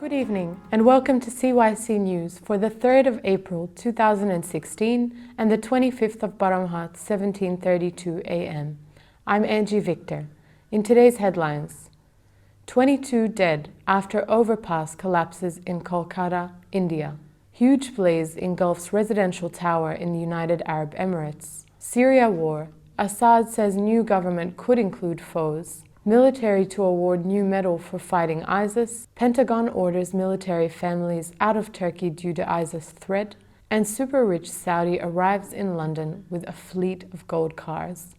Good evening and welcome to CYC News for the 3rd of April 2016 and the 25th of Baramhat 1732 AM. I'm Angie Victor. In today's headlines, 22 dead after overpass collapses in Kolkata, India. Huge blaze engulfs residential tower in the United Arab Emirates. Syria war. Assad says new government could include foes. Military to award new medal for fighting ISIS. Pentagon orders military families out of Turkey due to ISIS threat. And super-rich Saudi arrives in London with a fleet of gold cars.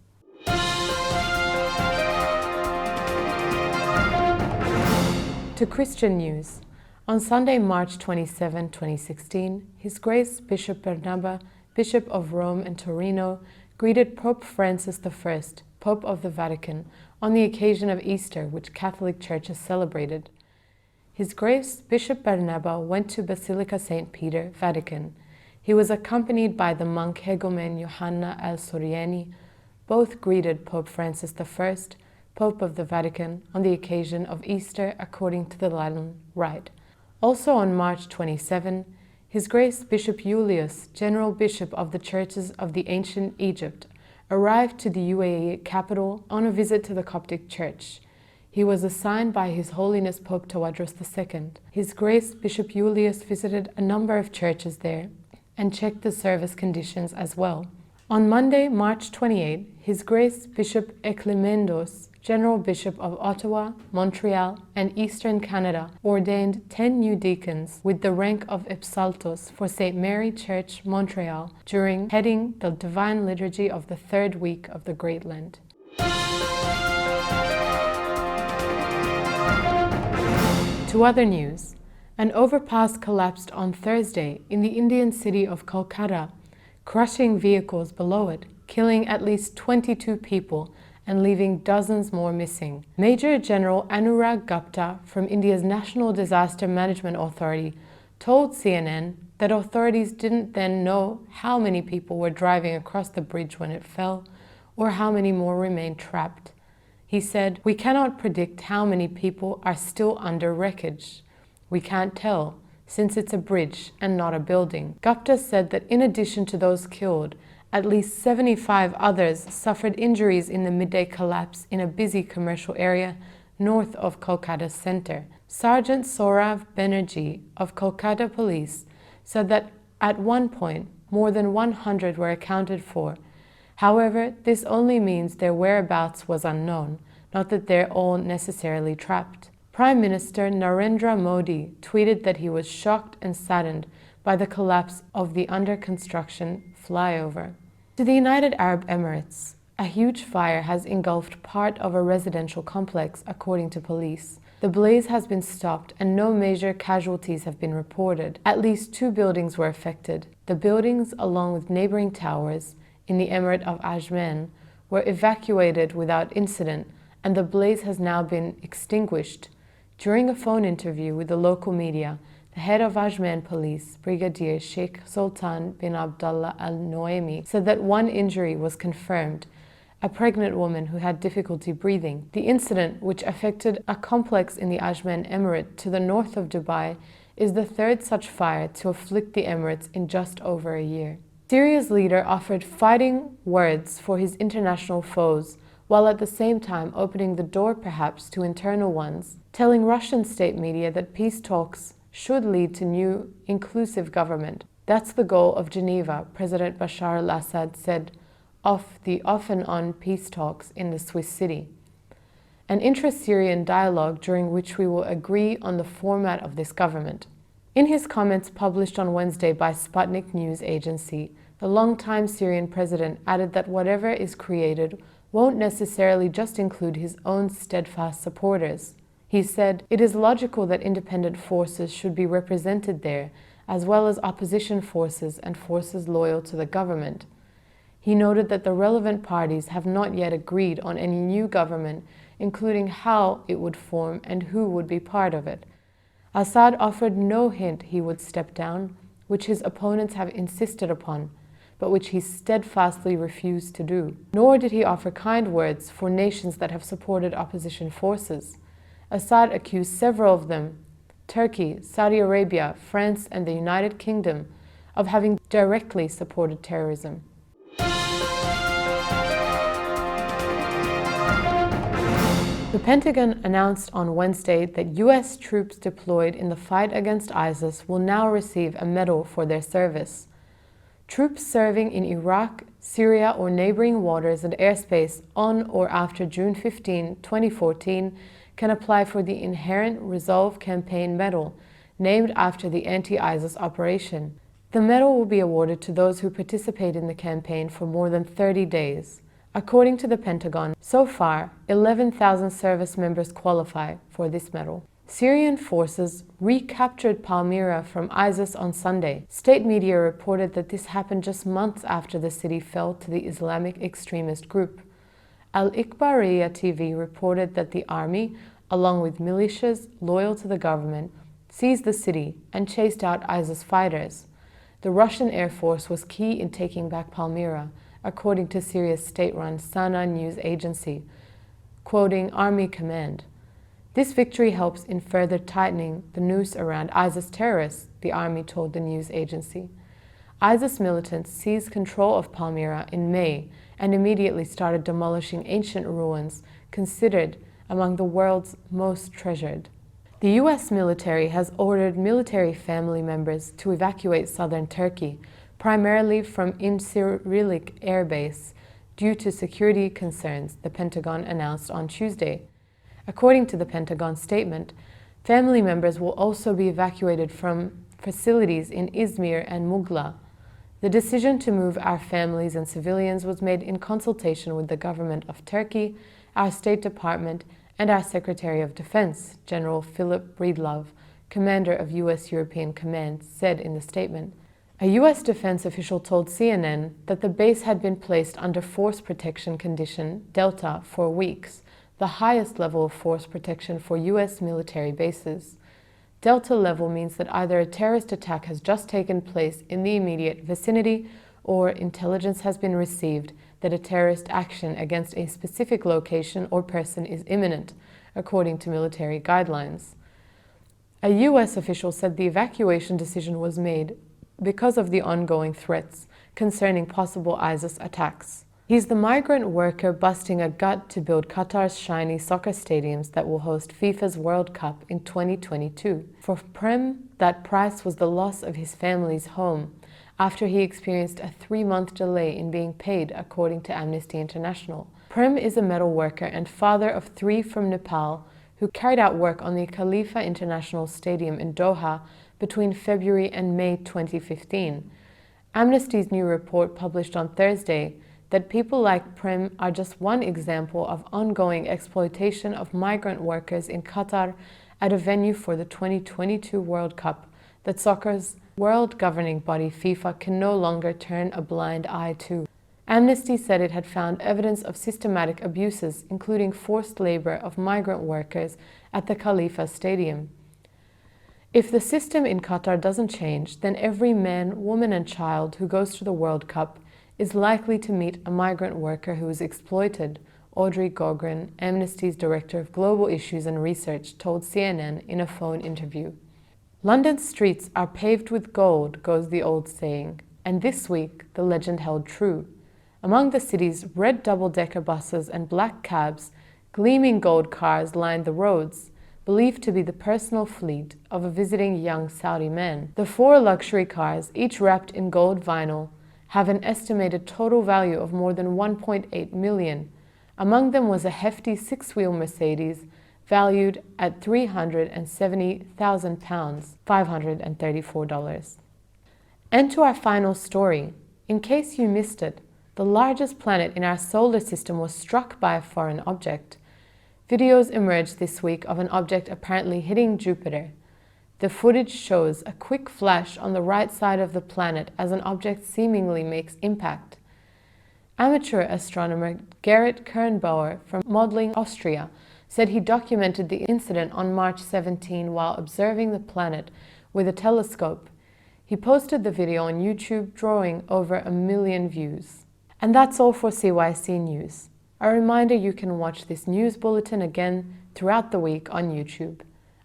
To Christian news. On Sunday, March 27, 2016, His Grace Bishop Barnaba, Bishop of Rome and Torino, greeted Pope Francis I, Pope of the Vatican, on the occasion of Easter, which Catholic churches celebrated. His Grace Bishop Barnaba went to Basilica St. Peter, Vatican. He was accompanied by the monk Hegumen Johanna al-Soriani. Both greeted Pope Francis I, Pope of the Vatican, on the occasion of Easter according to the Latin Rite. Also on March 27, His Grace Bishop Julius, General Bishop of the Churches of the Ancient Egypt, arrived to the UAE capital on a visit to the Coptic Church. He was assigned by His Holiness Pope Tawadros II. His Grace Bishop Julius visited a number of churches there and checked the service conditions as well. On Monday, March 28, His Grace Bishop Eklemendos, General Bishop of Ottawa, Montreal, and Eastern Canada, ordained 10 new deacons with the rank of Epsaltos for St. Mary Church, Montreal, during heading the Divine Liturgy of the 3rd week of the Great Lent. To other news, an overpass collapsed on Thursday in the Indian city of Kolkata, crushing vehicles below it, killing at least 22 people and leaving dozens more missing. Major General Anurag Gupta from India's National Disaster Management Authority told CNN that authorities didn't then know how many people were driving across the bridge when it fell or how many more remained trapped. He said, "We cannot predict how many people are still under wreckage. We can't tell, since it's a bridge and not a building." Gupta said that in addition to those killed, at least 75 others suffered injuries in the midday collapse in a busy commercial area north of Kolkata's center. Sergeant Saurav Banerjee of Kolkata Police said that at one point more than 100 were accounted for. However, this only means their whereabouts was unknown, not that they're all necessarily trapped. Prime Minister Narendra Modi tweeted that he was shocked and saddened by the collapse of the under-construction flyover. To the United Arab Emirates, a huge fire has engulfed part of a residential complex, according to police. The blaze has been stopped and no major casualties have been reported. At least 2 buildings were affected. The buildings, along with neighboring towers in the Emirate of Ajman, were evacuated without incident, and the blaze has now been extinguished. During a phone interview with the local media, the head of Ajman Police, Brigadier Sheikh Sultan bin Abdullah Al-Noemi, said that 1 injury was confirmed, a pregnant woman who had difficulty breathing. The incident, which affected a complex in the Ajman Emirate to the north of Dubai, is the 3rd such fire to afflict the Emirates in just over a year. Syria's leader offered fighting words for his international foes, while at the same time opening the door perhaps to internal ones, telling Russian state media that peace talks should lead to new, inclusive government. That's the goal of Geneva, President Bashar al-Assad said of the off-and-on peace talks in the Swiss city. An intra-Syrian dialogue during which we will agree on the format of this government. In his comments published on Wednesday by Sputnik News Agency, the longtime Syrian president added that whatever is created won't necessarily just include his own steadfast supporters. He said, "It is logical that independent forces should be represented there, as well as opposition forces and forces loyal to the government." He noted that the relevant parties have not yet agreed on any new government, including how it would form and who would be part of it. Assad offered no hint he would step down, which his opponents have insisted upon, but which he steadfastly refused to do. Nor did he offer kind words for nations that have supported opposition forces. Assad accused several of them Turkey, Saudi Arabia, France, and the United Kingdom of having directly supported terrorism. The Pentagon announced on Wednesday that U.S. troops deployed in the fight against ISIS will now receive a medal for their service. Troops serving in Iraq, Syria, or neighboring waters and airspace on or after June 15, 2014 can apply for the Inherent Resolve Campaign Medal, named after the anti-ISIS operation. The medal will be awarded to those who participate in the campaign for more than 30 days. According to the Pentagon, so far, 11,000 service members qualify for this medal. Syrian forces recaptured Palmyra from ISIS on Sunday. State media reported that this happened just months after the city fell to the Islamic extremist group. Al-Ikhbariyya TV reported that the army, along with militias loyal to the government, seized the city and chased out ISIS fighters. The Russian Air Force was key in taking back Palmyra, according to Syria's state-run Sana news agency, quoting Army Command. This victory helps in further tightening the noose around ISIS terrorists, the army told the news agency. ISIS militants seized control of Palmyra in May and immediately started demolishing ancient ruins considered among the world's most treasured. The U.S. military has ordered military family members to evacuate southern Turkey, primarily from Incirlik Air Base, due to security concerns, the Pentagon announced on Tuesday. According to the Pentagon statement, family members will also be evacuated from facilities in Izmir and Mughla. The decision to move our families and civilians was made in consultation with the government of Turkey, our State Department, and our Secretary of Defense, General Philip Breedlove, commander of U.S. European Command, said in the statement. A U.S. defense official told CNN that the base had been placed under force protection condition, Delta, for weeks, the highest level of force protection for U.S. military bases. Delta level means that either a terrorist attack has just taken place in the immediate vicinity or intelligence has been received that a terrorist action against a specific location or person is imminent, according to military guidelines. A U.S. official said the evacuation decision was made because of the ongoing threats concerning possible ISIS attacks. He's the migrant worker busting a gut to build Qatar's shiny soccer stadiums that will host FIFA's World Cup in 2022. For Prem, that price was the loss of his family's home after he experienced a 3-month delay in being paid, according to Amnesty International. Prem is a metal worker and father of 3 from Nepal who carried out work on the Khalifa International Stadium in Doha between February and May 2015. Amnesty's new report published on Thursday that people like Prem are just one example of ongoing exploitation of migrant workers in Qatar at a venue for the 2022 World Cup that soccer's world governing body FIFA can no longer turn a blind eye to. Amnesty said it had found evidence of systematic abuses, including forced labor of migrant workers at the Khalifa Stadium. If the system in Qatar doesn't change, then every man, woman, and child who goes to the World Cup is likely to meet a migrant worker who is exploited, Audrey Gogren, Amnesty's Director of Global Issues and Research, told CNN in a phone interview. London's streets are paved with gold, goes the old saying, and this week the legend held true. Among the city's red double-decker buses and black cabs, gleaming gold cars lined the roads, believed to be the personal fleet of a visiting young Saudi man. The 4 luxury cars, each wrapped in gold vinyl, have an estimated total value of more than 1.8 million. Among them was a hefty 6-wheel Mercedes valued at £370,000, $534. And to our final story. In case you missed it, the largest planet in our solar system was struck by a foreign object. Videos emerged this week of an object apparently hitting Jupiter. The footage shows a quick flash on the right side of the planet as an object seemingly makes impact. Amateur astronomer Gerrit Kernbauer from Modeling, Austria, said he documented the incident on March 17 while observing the planet with a telescope. He posted the video on YouTube, drawing over 1 million views. And that's all for CYC News. A reminder you can watch this news bulletin again throughout the week on YouTube.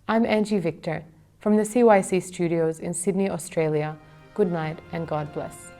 I'm Angie Victor. From the CYC studios in Sydney, Australia, good night and God bless.